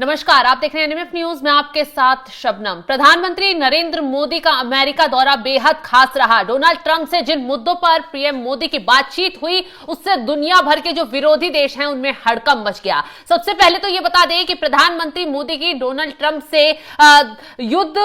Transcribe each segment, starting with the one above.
नमस्कार, आप देख रहे हैं एनएमएफ न्यूज में आपके साथ शबनम। प्रधानमंत्री नरेंद्र मोदी का अमेरिका दौरा बेहद खास रहा। डोनाल्ड ट्रंप से जिन मुद्दों पर पीएम मोदी की बातचीत हुई, उससे दुनिया भर के जो विरोधी देश हैं उनमें हड़कंप मच गया। सबसे पहले तो ये बता दें कि प्रधानमंत्री मोदी की डोनाल्ड ट्रंप से युद्ध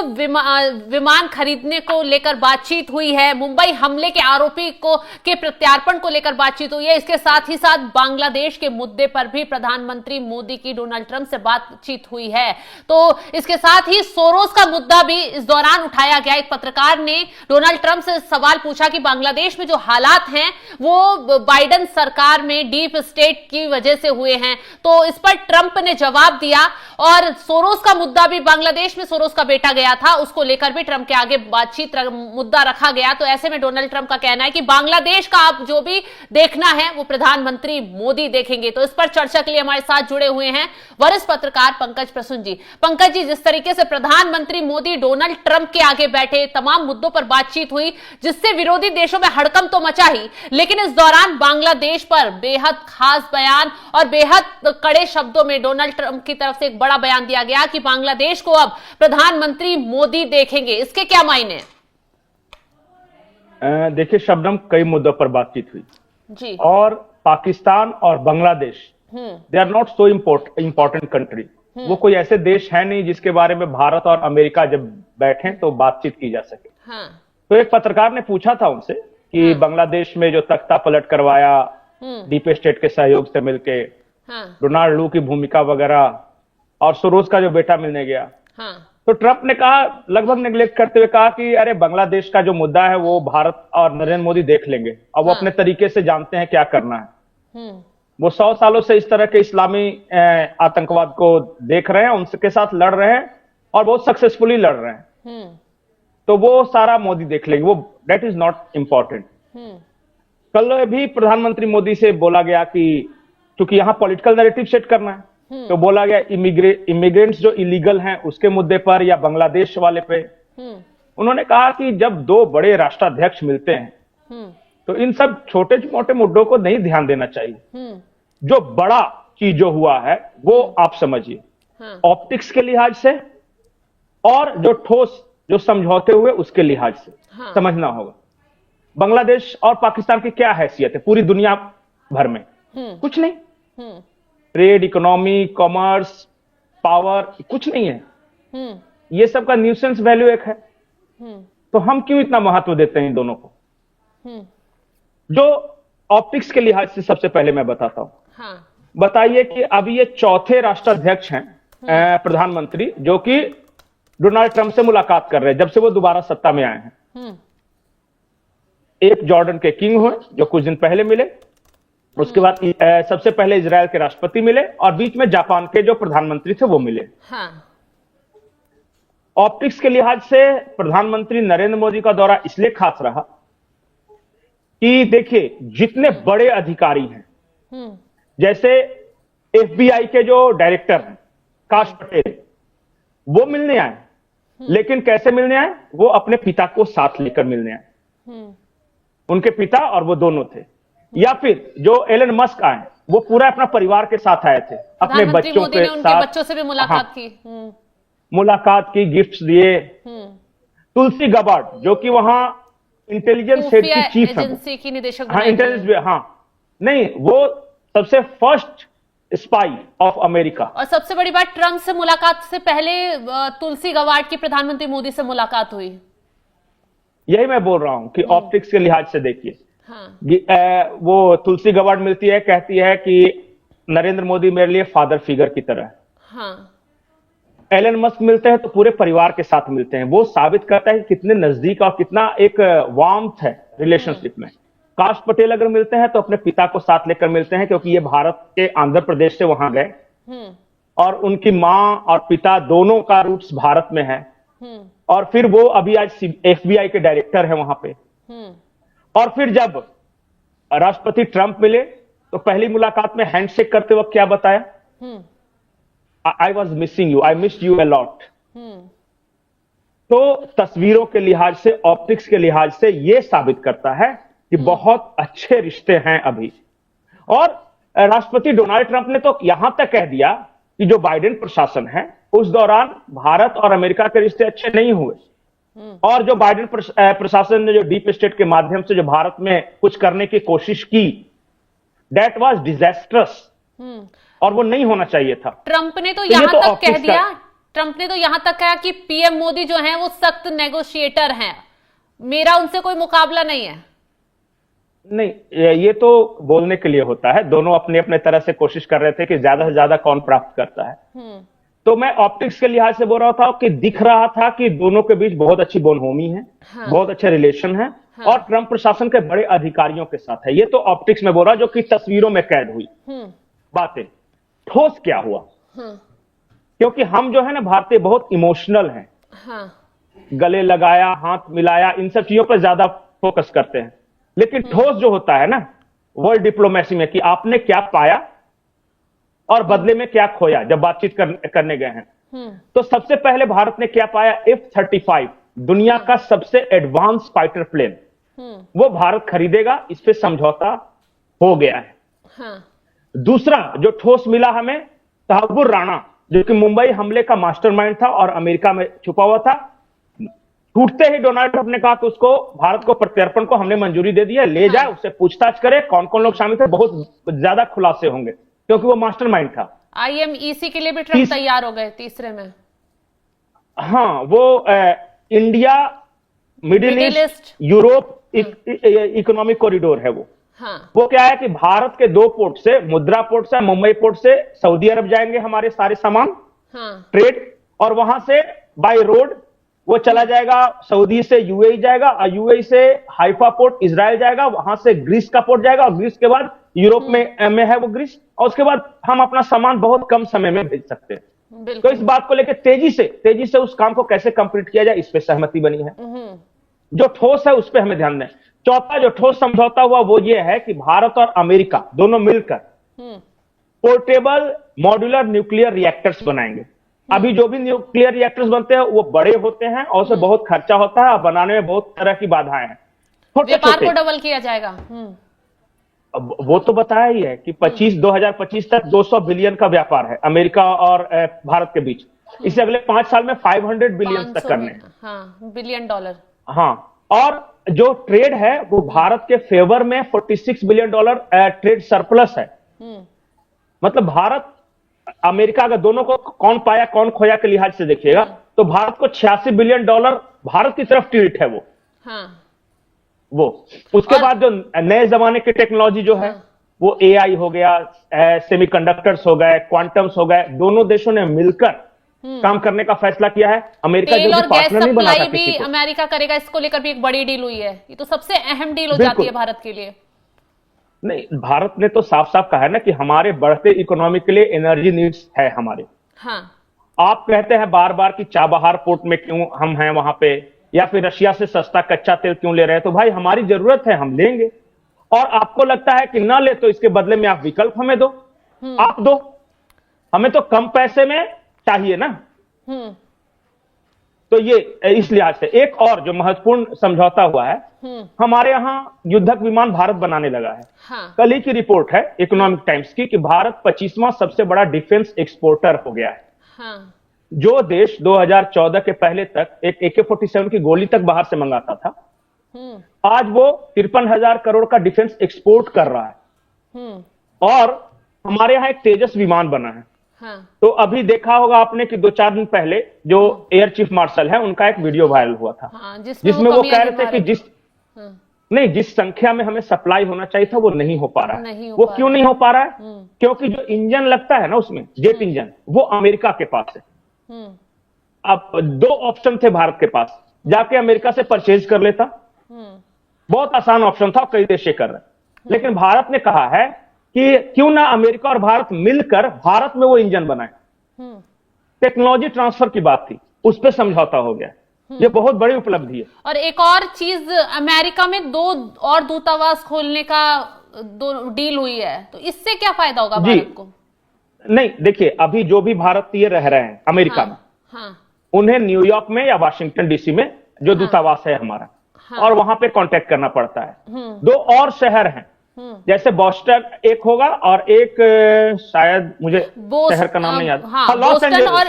विमान खरीदने को लेकर बातचीत हुई है। मुंबई हमले के आरोपी के प्रत्यार्पण को लेकर बातचीत हुई है। इसके साथ ही साथ बांग्लादेश के मुद्दे पर भी प्रधानमंत्री मोदी की डोनाल्ड ट्रंप से बातचीत हुई है। तो इसके साथ ही सोरोस का मुद्दा भी इस दौरान उठाया गया। एक पत्रकार ने डोनाल्ड ट्रंप से सवाल पूछा कि बांग्लादेश में जो हालात हैं वो बाइडेन सरकार में डीप स्टेट की वजह से हुए हैं। तो इस पर ट्रंप ने जवाब दिया और सोरोस का मुद्दा भी, बांग्लादेश में सोरोस का बेटा गया था, उसको लेकर भी ट्रंप के आगे बातचीत मुद्दा रखा गया। तो ऐसे में डोनाल्ड ट्रंप का कहना है कि बांग्लादेश का आप जो भी देखना है वो प्रधानमंत्री मोदी देखेंगे। तो इस पर चर्चा के लिए हमारे साथ जुड़े हुए हैं वरिष्ठ पत्रकार पंकज प्रसून जी। पंकज जी, जिस तरीके से प्रधानमंत्री मोदी डोनाल्ड ट्रंप के आगे बैठे, तमाम मुद्दों पर बातचीत हुई जिससे विरोधी देशों में हड़कंप तो मचा ही, लेकिन इस दौरान बांग्लादेश पर बेहद खास बयान और बेहद कड़े शब्दों में डोनाल्ड ट्रंप की तरफ से एक बड़ा बयान दिया गया कि बांग्लादेश को अब प्रधानमंत्री मोदी देखेंगे। इसके क्या मायने? देखिए शबनम, कई मुद्दों पर बातचीत हुई जी। और पाकिस्तान और Bangladesh they are not so important country. वो कोई ऐसे देश है नहीं जिसके बारे में भारत और अमेरिका जब बैठे तो बातचीत की जा सके। हाँ। तो एक पत्रकार ने पूछा था उनसे कि बांग्लादेश में जो तख्ता पलट करवाया डीप स्टेट के सहयोग से मिलके, डोनाल्ड लू की भूमिका वगैरह और सोरोस का जो बेटा मिलने गया, तो ट्रंप ने कहा, लगभग नेग्लेक्ट करते हुए कहा कि अरे बांग्लादेश का जो मुद्दा है वो भारत और नरेंद्र मोदी देख लेंगे और वो अपने तरीके से जानते हैं क्या करना है। वो 100 सालों से इस तरह के इस्लामी आतंकवाद को देख रहे हैं, उनके साथ लड़ रहे हैं और बहुत सक्सेसफुली लड़ रहे हैं। तो वो सारा मोदी देख लेंगे, वो दैट इज नॉट इम्पोर्टेंट। कल भी प्रधानमंत्री मोदी से बोला गया कि क्योंकि यहाँ पॉलिटिकल नैरेटिव सेट करना है, तो बोला गया इमिग्रेंट्स जो इलीगल हैं उसके मुद्दे पर या बांग्लादेश वाले पे। उन्होंने कहा कि जब दो बड़े राष्ट्राध्यक्ष मिलते हैं तो इन सब छोटे मोटे मुद्दों को नहीं ध्यान देना चाहिए। जो बड़ा चीज जो हुआ है वो आप समझिए, ऑप्टिक्स के लिहाज से और जो ठोस जो समझौते हुए उसके लिहाज से समझना होगा। बांग्लादेश और पाकिस्तान की क्या हैसियत है पूरी दुनिया भर में? कुछ नहीं। ट्रेड, इकोनॉमी, कॉमर्स, पावर, कुछ नहीं है। ये सब का न्यूसेंस वैल्यू एक है। तो हम क्यों इतना महत्व देते हैं इन दोनों को? जो ऑप्टिक्स के लिहाज से सबसे पहले मैं बताता हूं। बताइए कि अभी ये चौथे राष्ट्राध्यक्ष हैं प्रधानमंत्री जो कि डोनाल्ड ट्रंप से मुलाकात कर रहे हैं जब से वो दोबारा सत्ता में आए हैं। एक जॉर्डन के किंग हुए जो कुछ दिन पहले मिले, उसके बाद सबसे पहले इजराइल के राष्ट्रपति मिले और बीच में जापान के जो प्रधानमंत्री थे वो मिले। ऑप्टिक्स के लिहाज से प्रधानमंत्री नरेंद्र मोदी का दौरा इसलिए खास रहा कि देखिए जितने बड़े अधिकारी हैं, जैसे एफबीआई के जो डायरेक्टर हैं काश पटेल, वो मिलने आए। लेकिन कैसे मिलने आए? वो अपने पिता को साथ लेकर मिलने आए। उनके पिता और वो दोनों थे। या फिर जो एलन मस्क आए, वो पूरा अपना परिवार के साथ आए थे, अपने बच्चों के साथ। बच्चों से भी मुलाकात की, गिफ्ट्स दिए। तुलसी गबार्ड जो कि वहां इंटेलिजेंस हेड की चीफ एजेंसी की निदेशक, नहीं, वो सबसे फर्स्ट स्पाई ऑफ अमेरिका। और सबसे बड़ी बात, ट्रंप से मुलाकात से पहले तुलसी गबार्ड की प्रधानमंत्री मोदी से मुलाकात हुई। यही मैं बोल रहा हूं कि ऑप्टिक्स के लिहाज से देखिए, वो तुलसी गबार्ड मिलती है, कहती है कि नरेंद्र मोदी मेरे लिए फादर फिगर की तरह है। एलन मस्क मिलते हैं तो पूरे परिवार के साथ मिलते हैं। वो साबित करता है कि कितने नजदीक और कितना एक वार्मथ है रिलेशनशिप में। काश पटेल अगर मिलते हैं तो अपने पिता को साथ लेकर मिलते हैं, क्योंकि ये भारत के आंध्र प्रदेश से वहां गए और उनकी मां और पिता दोनों का रूट्स भारत में है। और फिर वो अभी आज एफबीआई के डायरेक्टर है वहां पे। और फिर जब राष्ट्रपति ट्रंप मिले तो पहली मुलाकात में हैंडशेक करते वक्त क्या बताया? I was missing you, I missed you a lot। तो तस्वीरों के लिहाज से, ऑप्टिक्स के लिहाज से यह साबित करता है कि बहुत अच्छे रिश्ते हैं अभी। और राष्ट्रपति डोनाल्ड ट्रंप ने तो यहां तक कह दिया कि जो बाइडेन प्रशासन है उस दौरान भारत और अमेरिका के रिश्ते अच्छे नहीं हुए, और जो बाइडेन प्रशासन ने जो डीप स्टेट के माध्यम से जो भारत में कुछ करने की कोशिश की, दैट वाज डिजास्ट्रस, और वो नहीं होना चाहिए था। ट्रंप ने तो यहां तक कह दिया, ट्रंप ने तो यहां तक कहा कि पीएम मोदी जो हैं वो सख्त नेगोशिएटर हैं, मेरा उनसे कोई मुकाबला नहीं है। नहीं, ये तो बोलने के लिए होता है, दोनों अपने अपने तरह से कोशिश कर रहे थे कि ज्यादा से ज्यादा कौन प्राप्त करता है। तो मैं ऑप्टिक्स के लिहाज से बोल रहा था कि दिख रहा था कि दोनों के बीच बहुत अच्छी बोनहोमी है, बहुत अच्छे रिलेशन है, और ट्रंप प्रशासन के बड़े अधिकारियों के साथ है। ये तो ऑप्टिक्स में बोल रहा, जो कि तस्वीरों में कैद हुई बातें। ठोस क्या हुआ, क्योंकि हम जो है ना भारतीय बहुत इमोशनल हैं, गले लगाया, हाथ मिलाया, इन सब चीजों पर ज्यादा फोकस करते हैं। लेकिन ठोस जो होता है ना वर्ल्ड डिप्लोमेसी में, कि आपने क्या पाया और बदले में क्या खोया जब बातचीत करने गए हैं। तो सबसे पहले भारत ने क्या पाया, F-35 दुनिया का सबसे एडवांस फाइटर प्लेन, वो भारत खरीदेगा, इस पे समझौता हो गया है। दूसरा जो ठोस मिला हमें, तहव्वुर राणा, जो कि मुंबई हमले का मास्टरमाइंड था और अमेरिका में छुपा हुआ था, टूटते ही डोनाल्ड ट्रंप ने कहा कि उसको, भारत को प्रत्यर्पण को हमने मंजूरी दे दी है, ले जाए, उससे पूछताछ करे कौन कौन लोग शामिल थे, बहुत ज्यादा खुलासे होंगे, क्योंकि वो मास्टरमाइंड था। IMEC के लिए भी ट्रंप तैयार हो गए तीसरे में। हाँ, वो India middle east Europe economic corridor है वो। वो क्या है कि भारत के 2 पोर्ट से, मुद्रा पोर्ट से, मुंबई पोर्ट से सऊदी अरब जाएंगे हमारे सारे सामान, ट्रेड, और वहां से बाय रोड वो चला जाएगा, सऊदी से यूएई जाएगा, और यूएई से हाइफा पोर्ट इजराइल जाएगा, वहां से ग्रीस का पोर्ट जाएगा, और ग्रीस के बाद यूरोप में है वो ग्रीस, और उसके बाद हम अपना सामान बहुत कम समय में भेज सकते हैं। तो इस बात को लेकर तेजी से उस काम को कैसे कंप्लीट किया जाए, इस पे सहमति बनी है। जो ठोस है उस पे हमें ध्यान दें। चौथा जो ठोस समझौता हुआ वो ये है कि भारत और अमेरिका दोनों मिलकर पोर्टेबल मॉड्यूलर न्यूक्लियर रिएक्टर्स बनाएंगे। अभी जो भी न्यूक्लियर रिएक्टर्स बनते हैं वो बड़े होते हैं और उसमें बहुत खर्चा होता है, और बनाने में बहुत तरह की बाधाएं हैं। व्यापार को डबल किया जाएगा। वो तो बताया ही है कि 2025 तक 200 बिलियन का व्यापार है अमेरिका और भारत के बीच। इसे अगले 5 साल में 500 बिलियन तक करने हैं। Billion dollar. हाँ, और जो ट्रेड है वो भारत के फेवर में $46 बिलियन ट्रेड सरप्लस है। मतलब भारत अमेरिका, अगर दोनों को कौन पाया कौन खोया के लिहाज से देखिएगा, तो भारत को $86 बिलियन भारत की तरफ टिल्ट है वो। उसके बाद जो नए जमाने की टेक्नोलॉजी जो है, वो AI हो गया, सेमीकंडक्टर्स हो गए, क्वांटम्स हो गए, दोनों देशों ने मिलकर काम करने का फैसला किया है। अमेरिका जो भी पार्टनर नहीं बना था किसी को, अमेरिका करेगा, इसको लेकर भी एक बड़ी डील हुई है। ये तो सबसे अहम डील हो जाती है भारत के लिए। नहीं, भारत ने तो साफ साफ कहा है ना कि हमारे बढ़ते इकोनॉमी के लिए एनर्जी नीड्स है हमारे। आप कहते हैं बार बार कि चाबहार पोर्ट में क्यों हम हैं वहां पे, या फिर रशिया से सस्ता कच्चा तेल क्यों ले रहे हैं, तो भाई हमारी जरूरत है, हम लेंगे। और आपको लगता है कि ना ले तो इसके बदले में आप विकल्प हमें दो, आप दो, हमें तो कम पैसे में चाहिए ना। तो ये इस लिहाज से एक और जो महत्वपूर्ण समझौता हुआ है, हमारे यहां युद्धक विमान भारत बनाने लगा है। कल ही की रिपोर्ट है इकोनॉमिक टाइम्स की कि भारत 25वां सबसे बड़ा डिफेंस एक्सपोर्टर हो गया है। जो देश 2014 के पहले तक एक AK-47 की गोली तक बाहर से मंगाता था, आज वो 53,000 करोड़ का डिफेंस एक्सपोर्ट कर रहा है। और हमारे यहां एक तेजस विमान बना है। तो अभी देखा होगा आपने कि 2-4 दिन पहले जो एयर चीफ मार्शल है, उनका एक वीडियो वायरल हुआ था, जिसमें वो कह रहे थे कि जिस संख्या में हमें सप्लाई होना चाहिए था वो नहीं हो पा रहा है। वो क्यों नहीं हो पा रहा है? क्योंकि जो इंजन लगता है ना उसमें, जेट इंजन, वो अमेरिका के पास है। अब 2 ऑप्शन थे भारत के पास, जाके अमेरिका से परचेज कर लेता, बहुत आसान ऑप्शन था, कई देश कर रहे। लेकिन भारत ने कहा है कि क्यों ना अमेरिका और भारत मिलकर भारत में वो इंजन बनाए। टेक्नोलॉजी ट्रांसफर की बात थी, उस पर समझौता हो गया। ये बहुत बड़ी उपलब्धि है। और एक और चीज, अमेरिका में 2 और दूतावास खोलने का डील हुई है, तो इससे क्या फायदा होगा भारत को? नहीं, देखिए, अभी जो भी भारतीय रह रहे हैं अमेरिका में, उन्हें न्यूयॉर्क में या वाशिंगटन DC में जो दूतावास है हमारा, और वहां पे कांटेक्ट करना पड़ता है। 2 और शहर हैं जैसे बॉस्टन एक होगा और एक शायद मुझे शहर का नाम नहीं याद। हाँ, लॉस एंजल्स और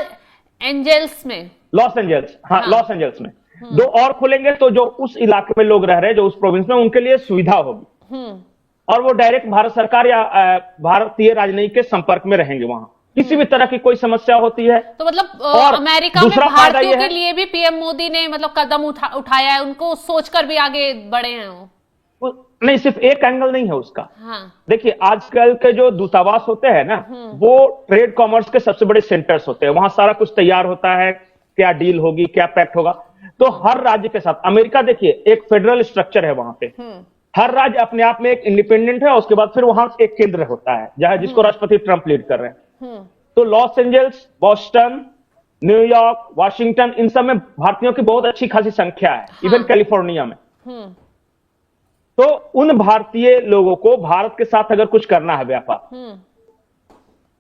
एंजल्स में, लॉस एंजल्स, हाँ लॉस एंजल्स में दो और खुलेंगे, तो जो उस इलाके में लोग रह रहे हैं, जो उस प्रोविंस में, उनके लिए सुविधा होगी और वो डायरेक्ट भारत सरकार या भारतीय राजनयिक के संपर्क में रहेंगे। वहां किसी भी तरह की कोई समस्या होती है तो मतलब और अमेरिका में भारतीयों के लिए भी पीएम मोदी ने मतलब कदम उठाया है, उनको सोचकर भी आगे बढ़े हैं वो। नहीं, सिर्फ एक एंगल नहीं है उसका। हाँ। देखिए, आजकल के जो दूतावास होते हैं ना, वो ट्रेड कॉमर्स के सबसे बड़े सेंटर्स होते हैं। वहां सारा कुछ तैयार होता है, क्या डील होगी, क्या पैक्ट होगा। तो हर राज्य के साथ अमेरिका, देखिए एक फेडरल स्ट्रक्चर है वहां पे, हर राज्य अपने आप में एक इंडिपेंडेंट है और उसके बाद फिर वहां एक केंद्र होता है जहां जिसको राष्ट्रपति ट्रंप लीड कर रहे हैं। तो Los Angeles, Boston, New York, Washington, इन सब में भारतीयों की बहुत अच्छी खासी संख्या है। इवन कैलिफोर्निया में। तो उन भारतीय लोगों को भारत के साथ अगर कुछ करना है व्यापार,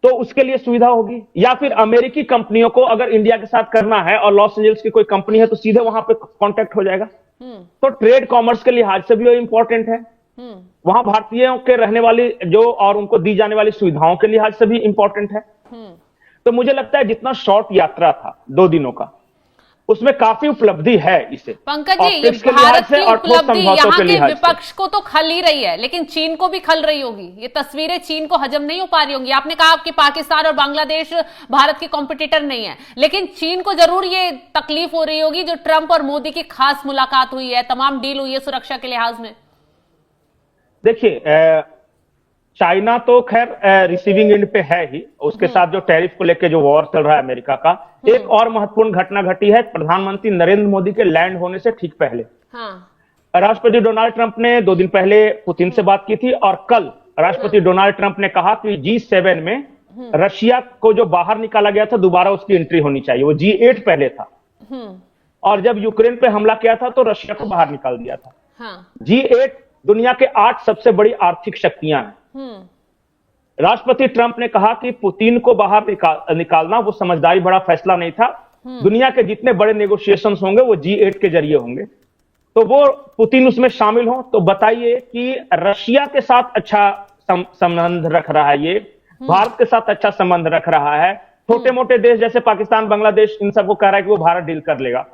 तो उसके लिए सुविधा होगी। या फिर अमेरिकी कंपनियों को अगर इंडिया के साथ करना है और लॉस एंजल्स की कोई कंपनी है, तो सीधे वहां पे कांटेक्ट हो जाएगा। तो ट्रेड कॉमर्स के लिहाज से भी वो इंपॉर्टेंट है। वहां भारतीयों के रहने वाली जो और उनको दी जाने वाली सुविधाओं के लिहाज से भी इंपॉर्टेंट है। तो मुझे लगता है जितना शॉर्ट यात्रा था 2 दिनों का, उसमें काफी उपलब्धि है इसे। पंकज जी, ये भारत की उपलब्धि यहाँ के विपक्ष को तो खल ही रही है, लेकिन चीन को भी खल रही होगी। ये तस्वीरें चीन को हजम नहीं हो पा रही होंगी। आपने कहा कि पाकिस्तान और बांग्लादेश भारत के कॉम्पिटिटर नहीं है, लेकिन चीन को जरूर ये तकलीफ हो रही होगी जो ट्रंप और मोदी की खास मुलाकात हुई है, तमाम डील हुई है सुरक्षा के लिहाज में। देखिए, चाइना तो खैर रिसीविंग एंड पे है ही, उसके साथ जो टैरिफ को लेकर जो वॉर चल रहा है अमेरिका का। एक और महत्वपूर्ण घटना घटी है प्रधानमंत्री नरेंद्र मोदी के लैंड होने से ठीक पहले। राष्ट्रपति डोनाल्ड ट्रंप ने 2 दिन पहले पुतिन से बात की थी और कल राष्ट्रपति डोनाल्ड ट्रंप ने कहा कि G7 में रशिया को जो बाहर निकाला गया था, दोबारा उसकी एंट्री होनी चाहिए। वो G8 पहले था और जब यूक्रेन पे हमला किया था तो रशिया को बाहर निकाल दिया था। G8 दुनिया के 8 सबसे बड़ी आर्थिक शक्तियां हैं। राष्ट्रपति ट्रंप ने कहा कि पुतिन को बाहर निकालना वो समझदारी बड़ा फैसला नहीं था। दुनिया के जितने बड़े नेगोशिएशंस होंगे वो G8 के जरिए होंगे, तो वो पुतिन उसमें शामिल हो। तो बताइए कि रशिया के साथ अच्छा संबंध रख रहा है, ये भारत के साथ अच्छा संबंध रख रहा है। छोटे मोटे देश जैसे पाकिस्तान, बांग्लादेश, इन सबको कह रहा है कि वो भारत डील कर लेगा।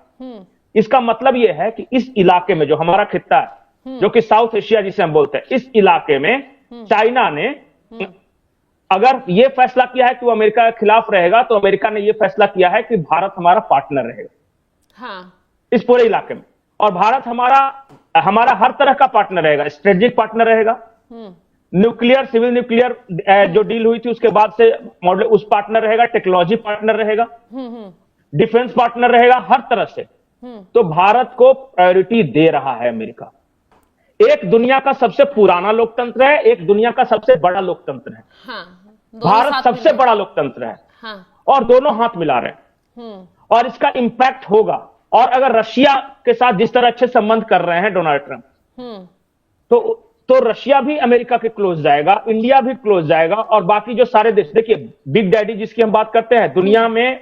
इसका मतलब ये है कि इस इलाके में जो हमारा खित्ता है, जो कि साउथ एशिया जिसे हम बोलते हैं, इस इलाके में चाइना ने अगर ये फैसला किया है कि वो अमेरिका के खिलाफ रहेगा, तो अमेरिका ने ये फैसला किया है कि भारत हमारा पार्टनर रहेगा इस पूरे इलाके में। और भारत हमारा हर तरह का पार्टनर रहेगा, स्ट्रेटेजिक पार्टनर रहेगा। न्यूक्लियर, सिविल न्यूक्लियर जो डील हुई थी उसके बाद से मॉडल उस पार्टनर रहेगा, टेक्नोलॉजी पार्टनर रहेगा, डिफेंस पार्टनर रहेगा, हर तरह से। तो भारत को प्रायोरिटी दे रहा है अमेरिका। एक दुनिया का सबसे पुराना लोकतंत्र है, एक दुनिया का सबसे बड़ा लोकतंत्र है। भारत सबसे बड़ा लोकतंत्र है और दोनों हाथ मिला रहे हैं और इसका इंपैक्ट होगा। और अगर रशिया के साथ जिस तरह अच्छे संबंध कर रहे हैं डोनाल्ड ट्रंप, तो रशिया भी अमेरिका के क्लोज जाएगा, इंडिया भी क्लोज जाएगा और बाकी जो सारे देश। देखिए, बिग डैडी जिसकी हम बात करते हैं, दुनिया में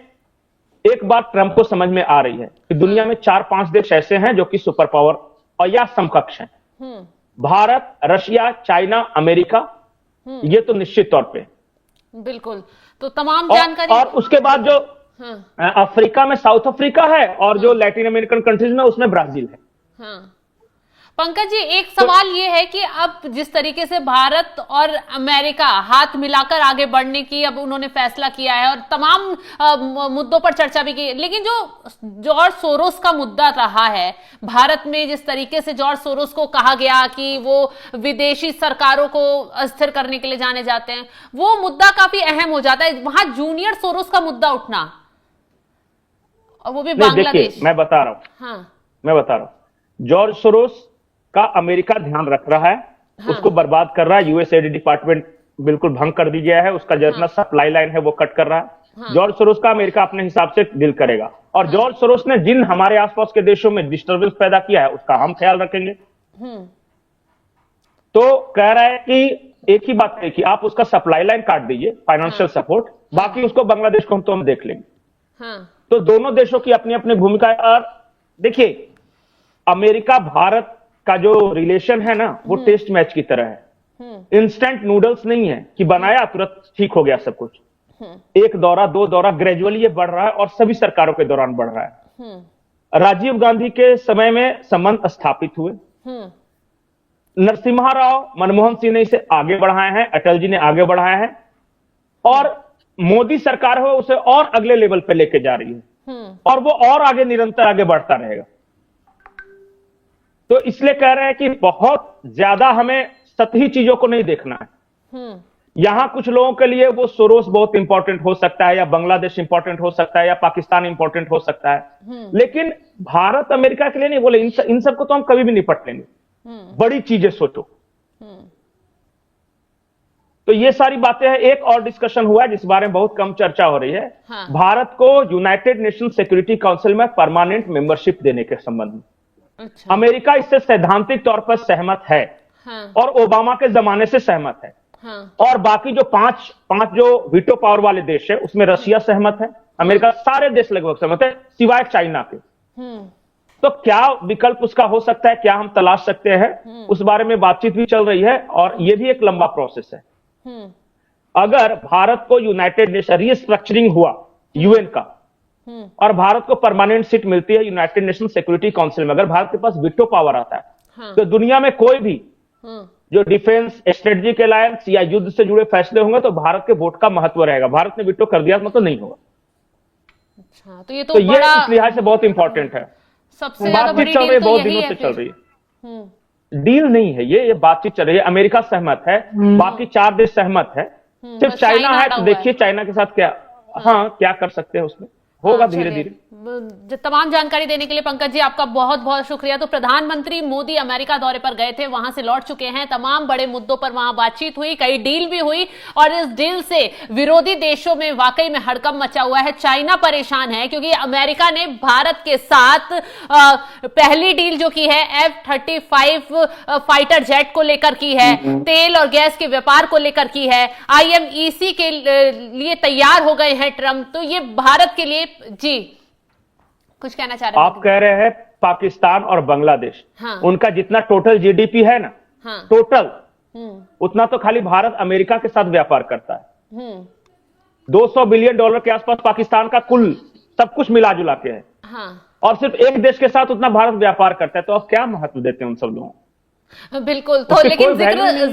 एक बात ट्रंप को समझ में आ रही है कि दुनिया में 4-5 देश ऐसे हैं जो कि सुपर पावर और या समकक्ष हैं। भारत, रशिया, चाइना, अमेरिका, ये तो निश्चित तौर पे। बिल्कुल। तो तमाम जानकारी और उसके बाद जो अफ्रीका में साउथ अफ्रीका है और जो लैटिन अमेरिकन कंट्रीज में उसमें ब्राजील है। पंकज जी, एक सवाल ये है कि अब जिस तरीके से भारत और अमेरिका हाथ मिलाकर आगे बढ़ने की अब उन्होंने फैसला किया है और तमाम मुद्दों पर चर्चा भी की है, लेकिन जो जॉर्ज सोरोस का मुद्दा रहा है भारत में, जिस तरीके से जॉर्ज सोरोस को कहा गया कि वो विदेशी सरकारों को अस्थिर करने के लिए जाने जाते हैं, वो मुद्दा काफी अहम हो जाता है। वहां जूनियर सोरोस का मुद्दा उठना, और वो भी बांग्लादेश। मैं बता रहा हूं, जॉर्ज सोरोस का अमेरिका ध्यान रख रहा है, उसको बर्बाद कर रहा है। यूएसएडी डिपार्टमेंट बिल्कुल भंग कर दी गया है, उसका जितना सप्लाई लाइन है वो कट कर रहा है। जॉर्ज सोरोस का अमेरिका अपने हिसाब से डील करेगा और जॉर्ज सोरोस ने जिन हमारे आसपास के देशों में डिस्टर्बेंस पैदा किया है उसका हम ख्याल रखेंगे। तो कह रहा है कि एक ही बात है कि आप उसका सप्लाई लाइन काट दीजिए, फाइनेंशियल सपोर्ट, बाकी उसको बांग्लादेश को तो हम देख लेंगे। तो दोनों देशों की अपनी अपनी भूमिका है। और देखिए, अमेरिका भारत का जो रिलेशन है ना, वो टेस्ट मैच की तरह है। इंस्टेंट नूडल्स नहीं है कि बनाया तुरंत ठीक हो गया सब कुछ। एक दौरा, दो दौरा, ग्रेजुअली ये बढ़ रहा है और सभी सरकारों के दौरान बढ़ रहा है। राजीव गांधी के समय में संबंध स्थापित हुए, नरसिम्हा राव, मनमोहन सिंह ने इसे आगे बढ़ाए हैं, अटल जी ने आगे बढ़ाया है और मोदी सरकार हो उसे और अगले लेवल पे लेके जा रही है और वो और आगे निरंतर आगे बढ़ता रहेगा। तो इसलिए कह रहे हैं कि बहुत ज्यादा हमें सतही चीजों को नहीं देखना है। यहां कुछ लोगों के लिए वो सोरोस बहुत इंपॉर्टेंट हो सकता है या बांग्लादेश इंपॉर्टेंट हो सकता है या पाकिस्तान इंपॉर्टेंट हो सकता है, लेकिन भारत अमेरिका के लिए नहीं। बोले इन सबको तो हम कभी भी निपट लेंगे, बड़ी चीजें सोचो। तो ये सारी बातें हैं। एक और डिस्कशन हुआ है जिस बारे में बहुत कम चर्चा हो रही है, भारत को यूनाइटेड नेशन सिक्योरिटी काउंसिल में परमानेंट मेंबरशिप देने के संबंध में। अच्छा। अमेरिका इससे सैद्धांतिक तौर पर सहमत है और ओबामा के जमाने से सहमत है। और बाकी जो पांच जो वीटो पावर वाले देश है उसमें रशिया सहमत है, अमेरिका, सारे देश लगभग सहमत है सिवाय चाइना के। तो क्या विकल्प उसका हो सकता है, क्या हम तलाश सकते हैं, उस बारे में बातचीत भी चल रही है और यह भी एक लंबा प्रोसेस है। अगर भारत को यूनाइटेड नेशन रीस्ट्रक्चरिंग हुआ यूएन का और भारत को परमानेंट सीट मिलती है यूनाइटेड नेशन सिक्योरिटी काउंसिल में, अगर भारत के पास वीटो पावर आता है तो दुनिया में कोई भी जो डिफेंस स्ट्रेटेजिक अलायंस या युद्ध से जुड़े फैसले होंगे तो भारत के वोट का महत्व रहेगा। भारत ने वीटो कर दिया मतलब नहीं होगा। अच्छा, तो ये इस लिहाज से बहुत इंपॉर्टेंट है। सबसे ज्यादा बड़ी चल रही है, बहुत दिनों से चल रही है। डील नहीं है ये बातचीत चल रही है। अमेरिका सहमत है, बाकी 4 देश सहमत है, सिर्फ चाइना है। तो देखिए चाइना के साथ क्या क्या कर सकते हैं, उसमें होगा धीरे धीरे। तमाम जानकारी देने के लिए पंकज जी आपका बहुत बहुत शुक्रिया। तो प्रधानमंत्री मोदी अमेरिका दौरे पर गए थे, वहां से लौट चुके हैं, तमाम बड़े मुद्दों पर वहां बातचीत हुई, कई डील भी हुई और इस डील से विरोधी देशों में वाकई में हड़कंप मचा हुआ है। चाइना परेशान है क्योंकि अमेरिका ने भारत के साथ पहली डील जो की है F-35 फाइटर जेट को लेकर की है, तेल और गैस के व्यापार को लेकर की है, IMEC के लिए तैयार हो गए हैं ट्रंप। तो ये भारत के लिए, जी कुछ कहना चाह रहे हैं? आप कह रहे हैं पाकिस्तान और बांग्लादेश, उनका जितना टोटल जीडीपी है ना, टोटल उतना तो खाली भारत अमेरिका के साथ व्यापार करता है। $200 बिलियन के आसपास पाकिस्तान का कुल सब कुछ मिला जुला के है और सिर्फ एक देश के साथ उतना भारत व्यापार करता है। तो आप क्या महत्व देते हैं उन सब लोगों को? बिल्कुल। तो लेकिन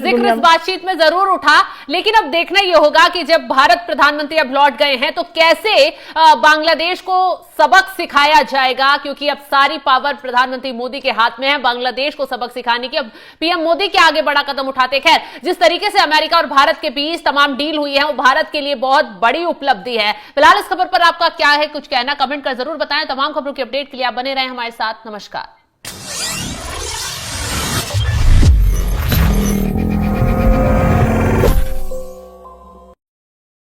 जिक्र इस बातचीत में जरूर उठा, लेकिन अब देखना यह होगा कि जब भारत प्रधानमंत्री अब लौट गए हैं तो कैसे बांग्लादेश को सबक सिखाया जाएगा, क्योंकि अब सारी पावर प्रधानमंत्री मोदी के हाथ में है बांग्लादेश को सबक सिखाने की। अब पीएम मोदी के आगे बड़ा कदम उठाते। खैर, जिस तरीके से अमेरिका और भारत के बीच तमाम डील हुई है वो भारत के लिए बहुत बड़ी उपलब्धि है। फिलहाल इस खबर पर आपका क्या है कुछ कहना, कमेंट कर जरूर बताएं। तमाम खबरों की अपडेट के लिए आप बने रहें हमारे साथ। नमस्कार।